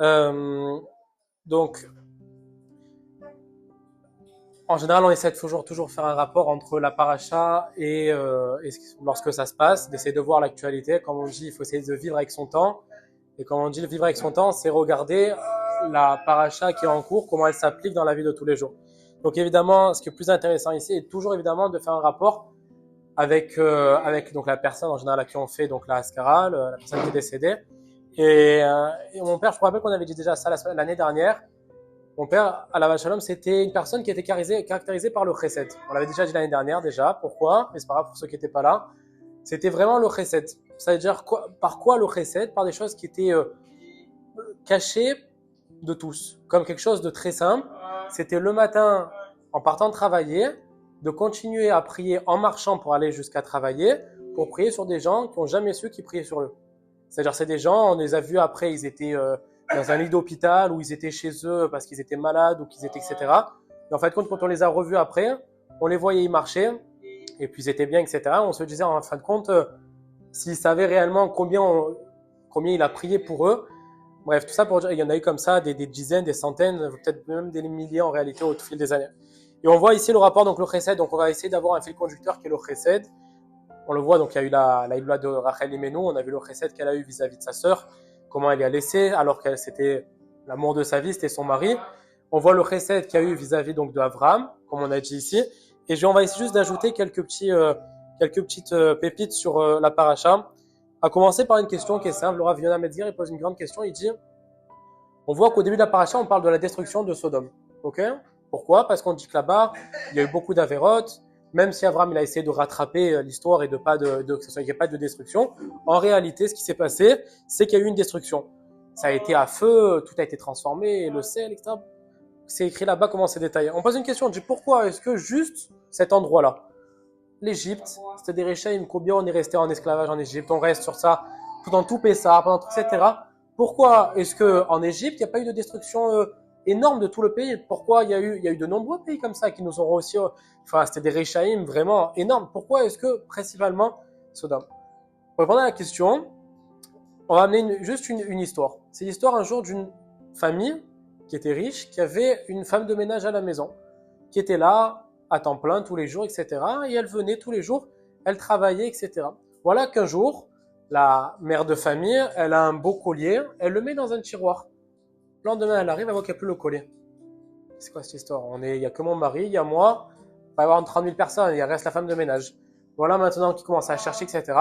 Euh, donc, en général, on essaie de toujours faire un rapport entre la paracha et lorsque ça se passe, d'essayer de voir l'actualité. Comme on dit, il faut essayer de vivre avec son temps. Et comme on dit, le vivre avec son temps, c'est regarder la paracha qui est en cours, comment elle s'applique dans la vie de tous les jours. Donc évidemment, ce qui est plus intéressant ici est toujours évidemment de faire un rapport avec donc la personne en général à qui on fait donc la haskara, la personne qui est décédée. Et mon père, je me rappelle qu'on avait dit déjà ça l'année dernière. Mon père, à la Shalom, c'était une personne qui était caractérisée par le chesed. On l'avait déjà dit l'année dernière déjà. Pourquoi? Mais c'est pas grave pour ceux qui n'étaient pas là. C'était vraiment le chesed. Ça veut dire quoi, par quoi le chesed? Par des choses qui étaient cachées de tous, comme quelque chose de très simple. C'était le matin, en partant de travailler, de continuer à prier en marchant pour aller jusqu'à travailler, pour prier sur des gens qui n'ont jamais su qu'ils priaient sur eux. C'est-à-dire, c'est des gens, on les a vus après, ils étaient dans un lit d'hôpital, ou ils étaient chez eux parce qu'ils étaient malades, ou qu'ils étaient, etc. Et en fin de compte, quand on les a revus après, on les voyait y marcher, et puis ils étaient bien, etc. On se disait, en fin de compte, s'ils savaient réellement combien il a prié pour eux. Bref, tout ça pour dire, il y en a eu comme ça des dizaines, des centaines, peut-être même des milliers en réalité au fil des années. Et on voit ici le rapport, donc le chesed, donc on va essayer d'avoir un fil conducteur qui est le chesed. On le voit, donc il y a eu la Hilula de Rachel Imenu, on a vu le chesed qu'elle a eu vis-à-vis de sa sœur, comment elle y a laissé, alors qu'elle c'était l'amour de sa vie, c'était son mari. On voit le chesed qu'il y a eu vis-à-vis donc de Abraham, comme on a dit ici. Et on va essayer juste d'ajouter quelques petites pépites sur la paracha. À commencer par une question qui est simple. Le Rav Yonah Metzger, il pose une grande question. Il dit, on voit qu'au début de la paracha, on parle de la destruction de Sodome. Ok? Pourquoi? Parce qu'on dit que là-bas, il y a eu beaucoup d'avérotes. Même si Abraham il a essayé de rattraper l'histoire et de pas qu'il n'y ait pas de destruction, en réalité, ce qui s'est passé, c'est qu'il y a eu une destruction. Ça a été à feu, tout a été transformé, le sel, etc. C'est écrit là-bas comment c'est détaillé. On pose une question, on dit pourquoi est-ce que juste cet endroit-là, l'Égypte, c'était des Réchaïm, combien on est resté en esclavage en Égypte, on reste sur ça pendant tout Pessah, pendant tout, etc. Pourquoi est-ce qu'en Égypte, il n'y a pas eu de destruction énorme de tout le pays? Pourquoi il y a eu de nombreux pays comme ça qui nous ont aussi, enfin c'était des Réchaïm vraiment énormes. Pourquoi est-ce que principalement Sodome? Pour répondre à la question, on va amener juste une histoire. C'est l'histoire un jour d'une famille qui était riche, qui avait une femme de ménage à la maison, qui était là à temps plein tous les jours, etc. Et elle venait tous les jours, elle travaillait, etc. Voilà qu'un jour, la mère de famille, elle a un beau collier, elle le met dans un tiroir. Le lendemain, elle arrive, elle voit qu'il n'y a plus le collier. C'est quoi cette histoire? Il n'y a que mon mari, il y a moi, il va y avoir 30 000 personnes, il reste la femme de ménage. Voilà maintenant qu'il commence à chercher, etc.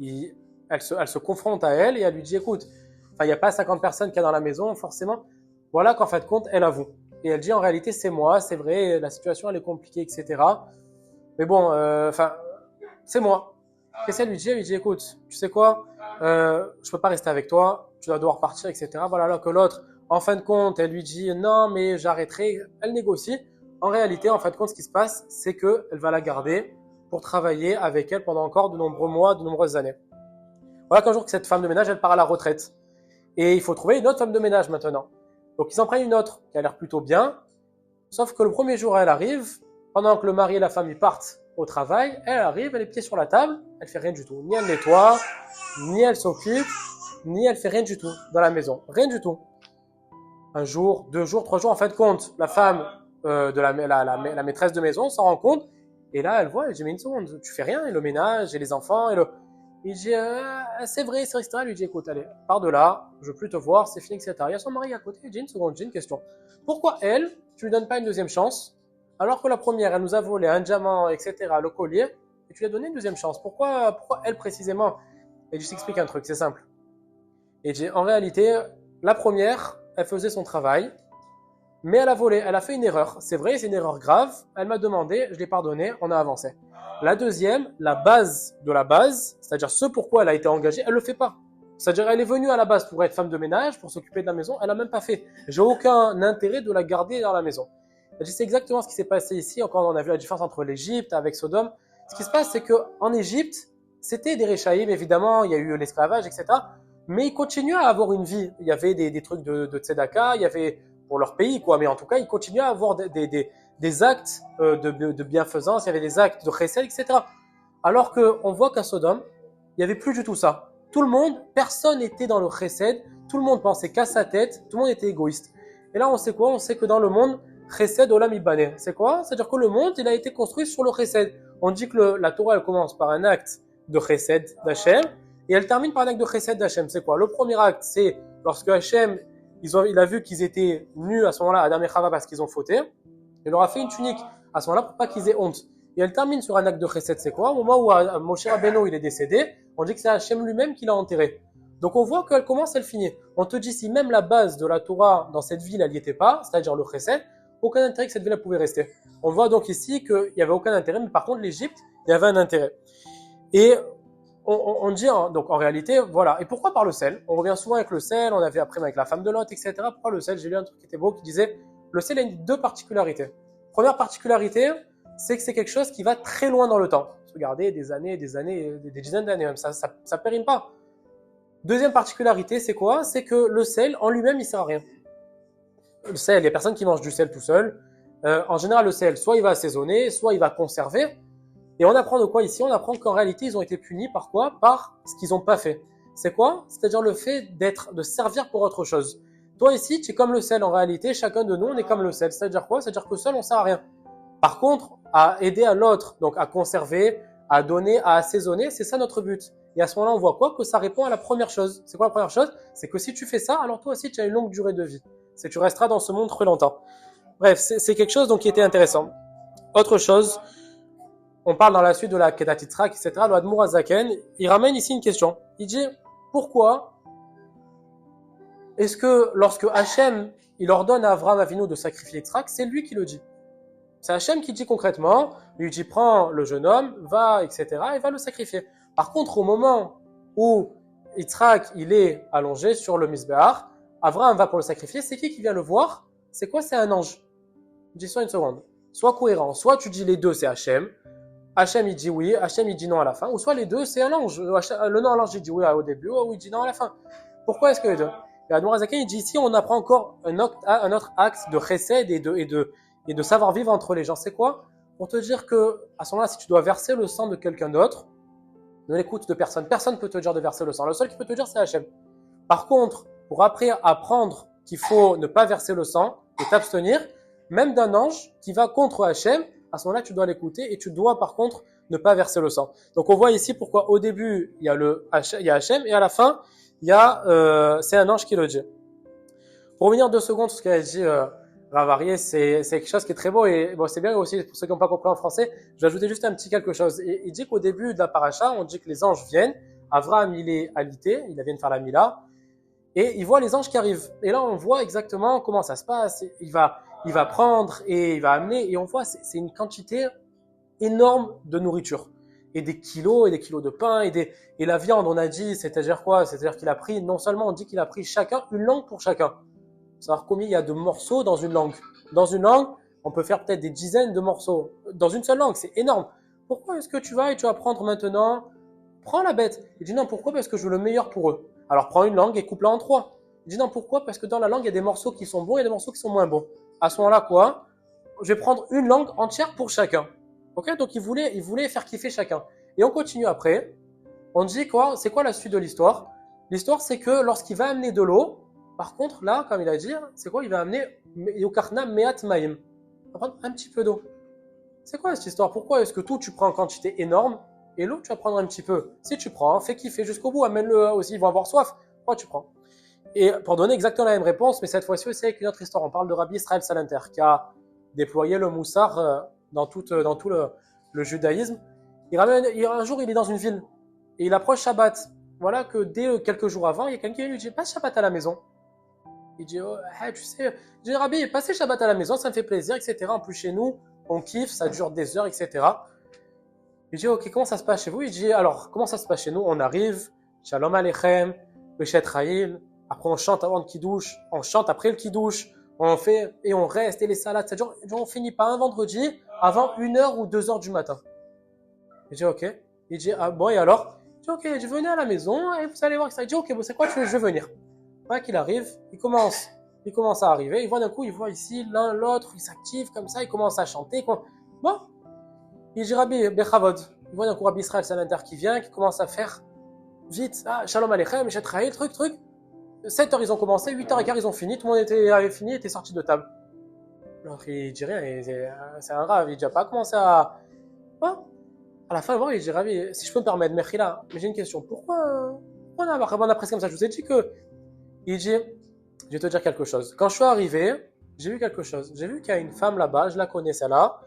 Elle se confronte à elle et elle lui dit, écoute, il n'y a pas 50 personnes qu'il y a dans la maison, forcément. Voilà qu'en fin de compte, elle avoue. Et elle dit, en réalité, c'est moi, c'est vrai, la situation, elle est compliquée, etc. Mais bon, c'est moi. Qu'est-ce qu'elle lui dit? Elle lui dit, écoute, tu sais quoi, je peux pas rester avec toi, tu vas devoir partir, etc. Voilà, là que l'autre, en fin de compte, elle lui dit, non, mais j'arrêterai. Elle négocie. En réalité, en fin de compte, ce qui se passe, c'est qu'elle va la garder pour travailler avec elle pendant encore de nombreux mois, de nombreuses années. Voilà qu'un jour, que cette femme de ménage, elle part à la retraite. Et il faut trouver une autre femme de ménage maintenant. Donc ils en prennent une autre qui a l'air plutôt bien, sauf que le premier jour elle arrive, pendant que le mari et la femme ils partent au travail, elle arrive, elle est pieds sur la table, elle fait rien du tout. Ni elle nettoie, ni elle s'occupe, ni elle fait rien du tout dans la maison. Rien du tout. Un jour, 2 jours, 3 jours, en fin de compte, la femme de la maîtresse de maison s'en rend compte, et là elle voit, elle dit mais une seconde, tu fais rien, et le ménage, et les enfants, il dit, c'est vrai, etc. Il lui dit, écoute, allez, pars de là, je veux plus te voir, c'est fini, etc. Il y a son mari à côté, il dit, une seconde, j'ai une question. Pourquoi elle, tu lui donnes pas une deuxième chance, alors que la première, elle nous a volé un diamant, etc., le collier, et tu lui as donné une deuxième chance? Pourquoi elle précisément? Et je t'explique un truc, c'est simple. Et dit, en réalité, la première, elle faisait son travail, mais elle a volé, elle a fait une erreur. C'est vrai, c'est une erreur grave. Elle m'a demandé, je l'ai pardonné, on a avancé. La deuxième, la base de la base, c'est-à-dire ce pourquoi elle a été engagée, elle le fait pas. C'est-à-dire elle est venue à la base pour être femme de ménage, pour s'occuper de la maison, elle a même pas fait. J'ai aucun intérêt de la garder dans la maison. C'est exactement ce qui s'est passé ici. Encore, on a vu la différence entre l'Égypte avec Sodome. Ce qui se passe, c'est que en Égypte, c'était des Réchaïm, évidemment, il y a eu l'esclavage, etc. Mais ils continuaient à avoir une vie. Il y avait des trucs de tzedaka, il y avait pour leur pays, quoi. Mais en tout cas, ils continuaient à avoir des actes de bienfaisance, il y avait des actes de chesed, etc. Alors qu'on voit qu'à Sodome, il n'y avait plus du tout ça. tout le monde, personne n'était dans le chesed, tout le monde pensait qu'à sa tête, tout le monde était égoïste. Et là, on sait quoi? On sait que dans le monde, chesed olam ibaneh. C'est quoi? C'est-à-dire que le monde, il a été construit sur le chesed. On dit que la Torah, elle commence par un acte de chesed d'Hachem, et elle termine par un acte de chesed d'Hachem. C'est quoi? Le premier acte, c'est lorsque Hachem, il a vu qu'ils étaient nus à ce moment-là, Adam et Chava, parce qu'ils ont fauté, il leur a fait une tunique à ce moment-là pour pas qu'ils aient honte. Et elle termine sur un acte de chesed. C'est quoi? Au moment où Moshe Rabbeinu, il est décédé, on dit que c'est Hachem lui-même qui l'a enterré. Donc on voit qu'elle commence, elle finit. On te dit si même la base de la Torah dans cette ville, elle n'y était pas, c'est-à-dire le chesed, aucun intérêt que cette ville pouvait rester. On voit donc ici qu'il n'y avait aucun intérêt, mais par contre l'Égypte, il y avait un intérêt. Et on dit donc en réalité, voilà. Et pourquoi par le sel? On revient souvent avec le sel, on avait après avec la femme de Lot, etc. Pourquoi le sel? J'ai lu un truc qui était beau qui disait le sel a deux particularités. Première particularité, c'est que c'est quelque chose qui va très loin dans le temps. Regardez, des années, des dizaines d'années même, ça périme pas. Deuxième particularité, c'est quoi? C'est que le sel, en lui-même, il sert à rien. Le sel, il y a personne qui mange du sel tout seul. En général, le sel, soit il va assaisonner, soit il va conserver. Et on apprend de quoi ici? On apprend qu'en réalité, ils ont été punis par quoi? Par ce qu'ils n'ont pas fait. C'est quoi? C'est-à-dire le fait de servir pour autre chose. Toi ici, tu es comme le sel en réalité. Chacun de nous, on est comme le sel. C'est-à-dire quoi? C'est-à-dire que seul, on ne sert à rien. Par contre, à aider à l'autre, donc à conserver, à donner, à assaisonner, c'est ça notre but. Et à ce moment-là, on voit quoi? Que ça répond à la première chose. C'est quoi la première chose? C'est que si tu fais ça, alors toi aussi, tu as une longue durée de vie. C'est que tu resteras dans ce monde très longtemps. Bref, c'est quelque chose donc qui était intéressant. Autre chose, on parle dans la suite de la Kedat Yitzhak, etc. Le Admour Azaken, il ramène ici une question. Il dit, pourquoi est-ce que lorsque Hachem, il ordonne à Avraham Avinu de sacrifier Yitzhak, c'est lui qui le dit? C'est Hachem qui dit concrètement, il lui dit prends le jeune homme, va, etc. et va le sacrifier. Par contre, au moment où Yitzhak il est allongé sur le Mizbeach, Avraham va pour le sacrifier, c'est qui vient le voir? C'est quoi? C'est un ange. Dis soit une seconde. Sois cohérent. Soit tu dis les deux, c'est Hachem. Hachem il dit oui, Hachem il dit non à la fin. Ou soit les deux, c'est un ange. Le non à l'ange il dit oui au début, ou il dit non à la fin. Pourquoi est-ce que les deux? Et Admor Azaken il dit ici, on apprend encore un autre axe de chesed et de savoir vivre entre les gens. C'est quoi? Pour te dire que à ce moment-là, si tu dois verser le sang de quelqu'un d'autre, ne l'écoute de personne. Personne ne peut te dire de verser le sang. Le seul qui peut te dire, c'est Hachem. Par contre, pour après apprendre qu'il faut ne pas verser le sang et t'abstenir, même d'un ange qui va contre Hachem, à ce moment-là, tu dois l'écouter et tu dois par contre ne pas verser le sang. Donc on voit ici pourquoi au début, il y a Hachem et à la fin, c'est un ange qui le dit. Pour revenir 2 secondes sur ce qu'a dit Ravarié, c'est quelque chose qui est très beau et bon, c'est bien aussi pour ceux qui n'ont pas compris en français, je vais ajouter juste un petit quelque chose. Et, il dit qu'au début de la paracha, on dit que les anges viennent, Avraham il est alité, il vient de faire la Mila, et il voit les anges qui arrivent. Et là on voit exactement comment ça se passe, il va prendre et il va amener, et on voit c'est une quantité énorme de nourriture. Et des kilos de pain, et la viande, on a dit, c'est-à-dire quoi? C'est-à-dire qu'il a pris, non seulement on dit qu'il a pris chacun, une langue pour chacun. Savoir combien il y a de morceaux dans une langue. Dans une langue, on peut faire peut-être des dizaines de morceaux. Dans une seule langue, c'est énorme. Pourquoi est-ce que tu vas prendre maintenant? Prends la bête. Il dit non, pourquoi? Parce que je veux le meilleur pour eux. Alors prends une langue et coupe-la en 3. Il dit non, pourquoi? Parce que dans la langue, il y a des morceaux qui sont bons et des morceaux qui sont moins bons. À ce moment-là, quoi? Je vais prendre une langue entière pour chacun. Ok? Donc il voulait faire kiffer chacun. Et on continue après. On dit quoi? C'est quoi la suite de l'histoire? L'histoire, c'est que lorsqu'il va amener de l'eau, par contre, là, comme il a dit, c'est quoi? Il va amener Yukarna Meat Maim. Il va prendre un petit peu d'eau. C'est quoi cette histoire? Pourquoi est-ce que tout, tu prends en quantité énorme et l'eau, tu vas prendre un petit peu? Si tu prends, fais kiffer jusqu'au bout, amène-le aussi, ils vont avoir soif. Pourquoi tu prends? Et pour donner exactement la même réponse, mais cette fois-ci aussi avec une autre histoire, on parle de Rabbi Israël Salanter qui a déployé le moussard dans tout le judaïsme. Un jour, il est dans une ville et il approche Shabbat. Voilà que dès quelques jours avant, il y a quelqu'un qui lui dit passe Shabbat à la maison. Il dit tu sais, je dis Rabbi, passez Shabbat à la maison, ça me fait plaisir, etc. En plus chez nous, on kiffe, ça dure des heures, etc. Il dit ok, comment ça se passe chez vous? Il dit alors, comment ça se passe chez nous? On arrive, Shalom Aleichem, Beshet Raïl, après on chante avant le kidouche, on chante après le kidouche, on fait et on reste et les salades, ça dure, on finit pas un vendredi avant 1h ou 2h du matin. Il dit ok. Il dit ah bon et alors? Il dit ok, je venais à la maison et vous allez voir que ça. Il dit ok, bon c'est quoi je vais venir. Voilà qu'il arrive, il commence à arriver, il voit d'un coup, il voit ici l'un l'autre, il s'active comme ça, il commence à chanter. Bon, il dit Rabbi Bechavod, il voit d'un coup Rabbi Israël Salanter qui vient, qui commence à faire vite, ah, shalom aleichem, Shetraïl, truc. 7h ils ont commencé, 8h15 ils ont fini, tout le monde avait fini, était sorti de table. Alors il dit rien, c'est un rave, il dit pas commencé à. Hein. À la fin, bon, il dit Ravi, si je peux me permettre, Mechila, mais j'ai une question, pourquoi on a presque comme ça? Je vous ai dit que. Il dit, je vais te dire quelque chose. Quand je suis arrivé, j'ai vu quelque chose. J'ai vu qu'il y a une femme là-bas, je la connais celle-là.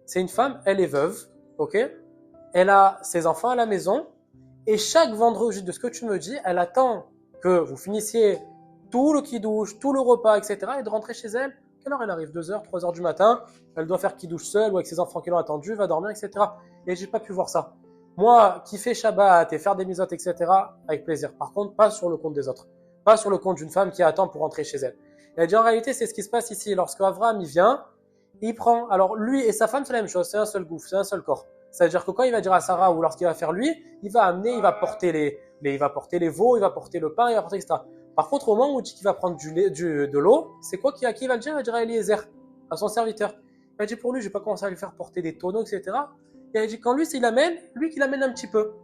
C'est une femme, elle est veuve, ok? Elle a ses enfants à la maison, et chaque vendredi, de ce que tu me dis, elle attend que vous finissiez tout le kidouche, tout le repas, etc., et de rentrer chez elle. Quelle heure elle arrive? 2h, 3h du matin. Elle doit faire kidouche seule ou avec ses enfants qui l'ont attendu, va dormir, etc. Et j'ai pas pu voir ça. Moi, qui fais Shabbat et faire des misotes, etc., avec plaisir. Par contre, pas sur le compte des autres. Pas sur le compte d'une femme qui attend pour rentrer chez elle. Et elle dit en réalité, c'est ce qui se passe ici. Lorsque Avraham il vient, il prend. Alors lui et sa femme, c'est la même chose. C'est un seul gouffre, c'est un seul corps. C'est-à-dire que quand il va dire à Sarah ou lorsqu'il va faire lui, il va amener, il va porter il va porter les veaux, il va porter le pain, il va porter etc. Par contre, au moment où il dit qu'il va prendre de l'eau, c'est quoi à qui il va le dire? Il va dire à Eliezer, à son serviteur. Il a dit pour lui, je vais pas commencer à lui faire porter des tonneaux, etc. Et il a dit quand lui, s'il amène, lui qu'il amène un petit peu.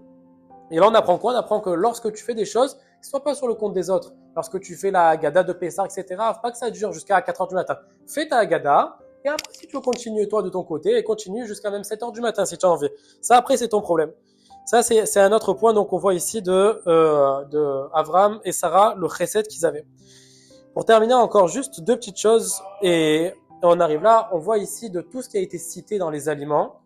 Et là, on apprend quoi? On apprend que lorsque tu fais des choses, sois pas sur le compte des autres. Lorsque tu fais la Haggadah de Pessah, etc., pas que ça dure jusqu'à 4h du matin. Fais ta Haggadah, et après, si tu veux continuer toi de ton côté, et continue jusqu'à même 7h du matin si tu as envie. Ça, après, c'est ton problème. Ça, c'est un autre point donc on voit ici de Avraham et Sarah, le chesed qu'ils avaient. Pour terminer, encore juste deux petites choses, et on arrive là, on voit ici de tout ce qui a été cité dans les aliments.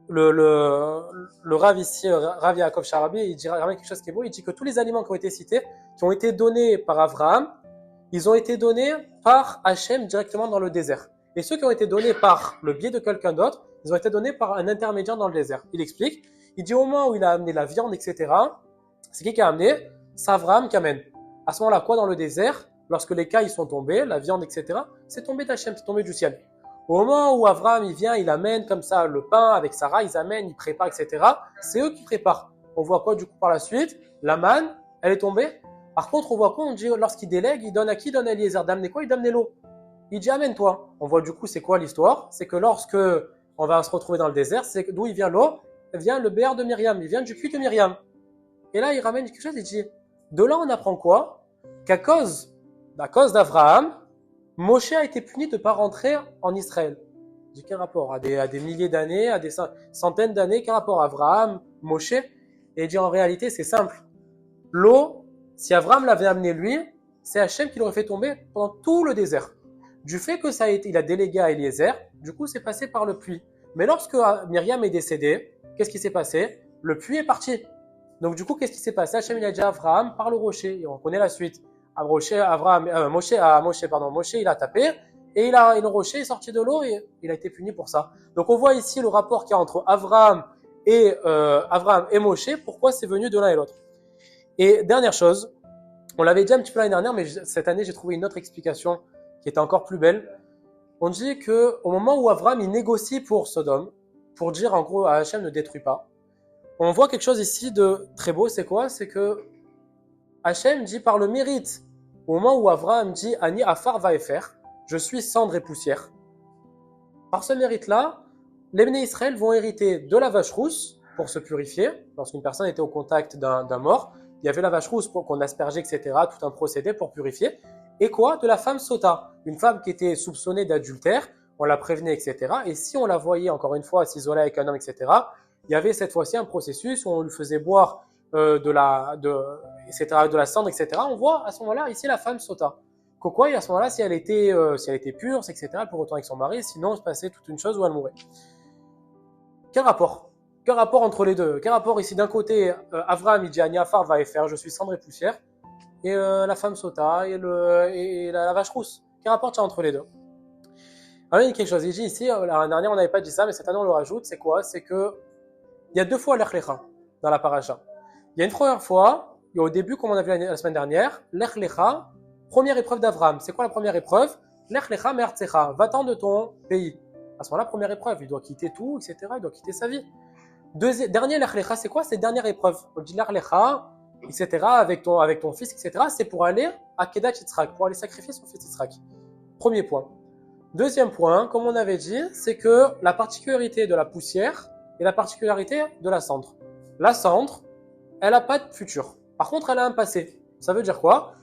Le Rav ici, Rav Yaakov Sharabi, il dit quelque chose qui est beau, il dit que tous les aliments qui ont été cités, qui ont été donnés par Avraham, ils ont été donnés par Hachem directement dans le désert. Et ceux qui ont été donnés par le biais de quelqu'un d'autre, ils ont été donnés par un intermédiaire dans le désert. Il explique, il dit au moment où il a amené la viande, etc., c'est qui a amené? C'est Avraham qui amène. À ce moment-là, quoi dans le désert? Lorsque les cailles sont tombées, la viande, etc., c'est tombé d'Hachem, c'est tombé du ciel. Au moment où Avraham il vient, il amène comme ça le pain avec Sarah, ils amènent, ils préparent, etc., c'est eux qui préparent. On voit quoi du coup par la suite? La manne, elle est tombée. Par contre, on voit quoi? On dit lorsqu'il délègue, il donne à qui? Il donne à Eliezer d'amener quoi? Il donne l'eau. Il dit amène-toi. On voit du coup c'est quoi l'histoire? C'est que lorsque on va se retrouver dans le désert, c'est d'où il vient l'eau? Il vient le béar de Myriam, il vient du cul de Myriam. Et là il ramène quelque chose, il dit de là on apprend quoi? Qu'à cause d'Avraham, Moshe a été puni de ne pas rentrer en Israël. Je dis quel rapport? À des milliers d'années, à des centaines d'années, quel rapport? Avraham, Moshe? Et il dit en réalité c'est simple. L'eau, si Avraham l'avait amené lui, c'est Hachem qui l'aurait fait tomber pendant tout le désert. Du fait que il a délégué à Eliezer, du coup c'est passé par le puits. Mais lorsque Myriam est décédée, qu'est-ce qui s'est passé? Le puits est parti. Donc du coup qu'est-ce qui s'est passé? Hachem il a dit à Avraham par le rocher, et on connaît la suite. Moshe il a tapé, et le rocher est sorti de l'eau, et il a été puni pour ça. Donc on voit ici le rapport qu'il y a entre Avraham et Moshe, pourquoi c'est venu de l'un et l'autre. Et dernière chose, on l'avait dit un petit peu l'année dernière, mais cette année j'ai trouvé une autre explication qui était encore plus belle. On dit qu'au moment où Avraham il négocie pour Sodome, pour dire en gros à Hachem ne détruis pas, on voit quelque chose ici de très beau, c'est quoi? C'est que Hachem dit par le mérite, au moment où Avraham dit Ani Afar Vaefer, je suis cendre et poussière. Par ce mérite-là, les Bnei Israël vont hériter de la vache rousse pour se purifier. Lorsqu'une personne était au contact d'un mort, il y avait la vache rousse pour qu'on aspergeait, etc., tout un procédé pour purifier. Et quoi? De la femme sota, une femme qui était soupçonnée d'adultère, on la prévenait, etc. Et si on la voyait encore une fois s'isoler avec un homme, etc., il y avait cette fois-ci un processus où on lui faisait boire de la cendre, etc. On voit à ce moment-là ici la femme sota. Quoi, et à ce moment-là, si elle était pure, etc., elle pourrait retourner avec son mari, sinon il se passait toute une chose où elle mourait. Quel rapport? Quel rapport entre les deux? Quel rapport ici? D'un côté, Avraham il dit Ani Afar va faire, je suis cendre et poussière, et la femme sota et la vache rousse. Quel rapport il y a entre les deux? Alors il y a quelque chose, il dit ici, l'année dernière on n'avait pas dit ça, mais cette année on le rajoute, c'est quoi? C'est que il y a deux fois l'Ech Lecha dans la paracha. Il y a une première fois, il y a au début, comme on a vu la semaine dernière, l'Ech Lecha, première épreuve d'Avraham. C'est quoi la première épreuve? L'Ech Lecha me'artzecha, va-t'en de ton pays. À ce moment-là, première épreuve, il doit quitter tout, etc., il doit quitter sa vie. Dernier l'Ech Lecha, c'est quoi? C'est dernière épreuve. On dit l'Ech Lecha, etc., avec ton fils, etc., c'est pour aller à Kedat Yitzhak, pour aller sacrifier son fils Yitzhak. Premier point. Deuxième point, comme on avait dit, c'est que la particularité de la poussière et la particularité de la cendre. La cendre, elle n'a pas de futur. Par contre, elle a un passé. Ça veut dire quoi?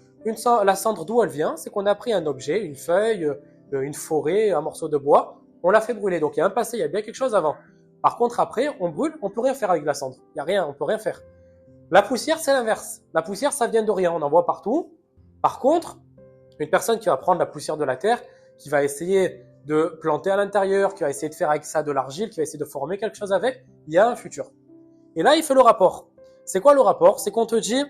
La cendre, d'où elle vient? C'est qu'on a pris un objet, une feuille, une forêt, un morceau de bois, on l'a fait brûler. Donc il y a un passé, il y a bien quelque chose avant. Par contre, après, on brûle, on peut rien faire avec la cendre. Il n'y a rien, on peut rien faire. La poussière, c'est l'inverse. La poussière, ça vient de rien, on en voit partout. Par contre, une personne qui va prendre la poussière de la terre, qui va essayer de planter à l'intérieur, qui va essayer de faire avec ça de l'argile, qui va essayer de former quelque chose avec, il y a un futur. Et là, il fait le rapport. C'est quoi le rapport? C'est qu'on te dit,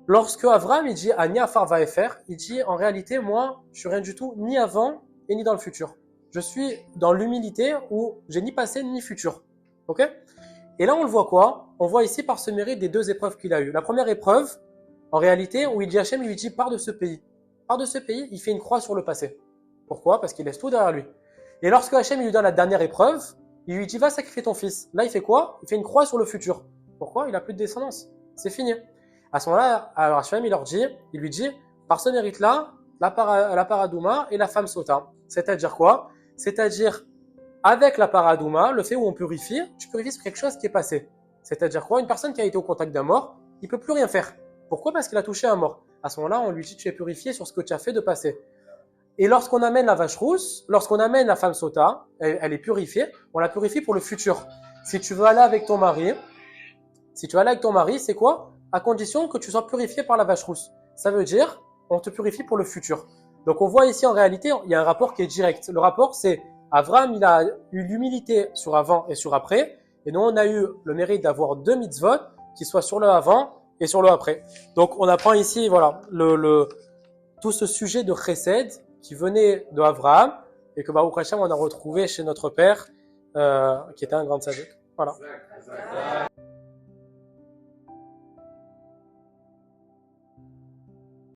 lorsque Avram, il dit Ani Afar Vaefer, il dit en réalité, moi, je suis rien du tout, ni avant et ni dans le futur. Je suis dans l'humilité où j'ai ni passé ni futur. Ok? Et là, on le voit quoi? On voit ici par ce mérite des deux épreuves qu'il a eues. La première épreuve, en réalité, où il dit Hachem, il lui dit pars de ce pays. Pars de ce pays, il fait une croix sur le passé. Pourquoi? Parce qu'il laisse tout derrière lui. Et lorsque Hachem lui donne la dernière épreuve, il lui dit va sacrifier ton fils. Là, il fait quoi? Il fait une croix sur le futur. Pourquoi? Il n'a plus de descendance. C'est fini. À ce moment-là, alors Hachem, il lui dit par ce mérite-là, la paradouma et la femme sota. C'est-à-dire quoi? C'est-à-dire avec la paradouma, le fait où on purifie, tu purifies sur quelque chose qui est passé. C'est-à-dire quoi? Une personne qui a été au contact d'un mort, il ne peut plus rien faire. Pourquoi? Parce qu'il a touché un mort. À ce moment-là, on lui dit tu es purifié sur ce que tu as fait de passé. Et lorsqu'on amène la vache rousse, lorsqu'on amène la femme sota, elle est purifiée, on la purifie pour le futur. Si tu veux aller avec ton mari, c'est quoi? À condition que tu sois purifié par la vache rousse. Ça veut dire, on te purifie pour le futur. Donc on voit ici en réalité, il y a un rapport qui est direct. Le rapport, c'est Avram, il a eu l'humilité sur avant et sur après. Et nous, on a eu le mérite d'avoir deux mitzvot qui soient sur le avant et sur le après. Donc on apprend ici, voilà, tout ce sujet de chesed qui venait de Avraham et que Baruch Hashem, on a retrouvé chez notre père, qui était un grand sadique. Voilà.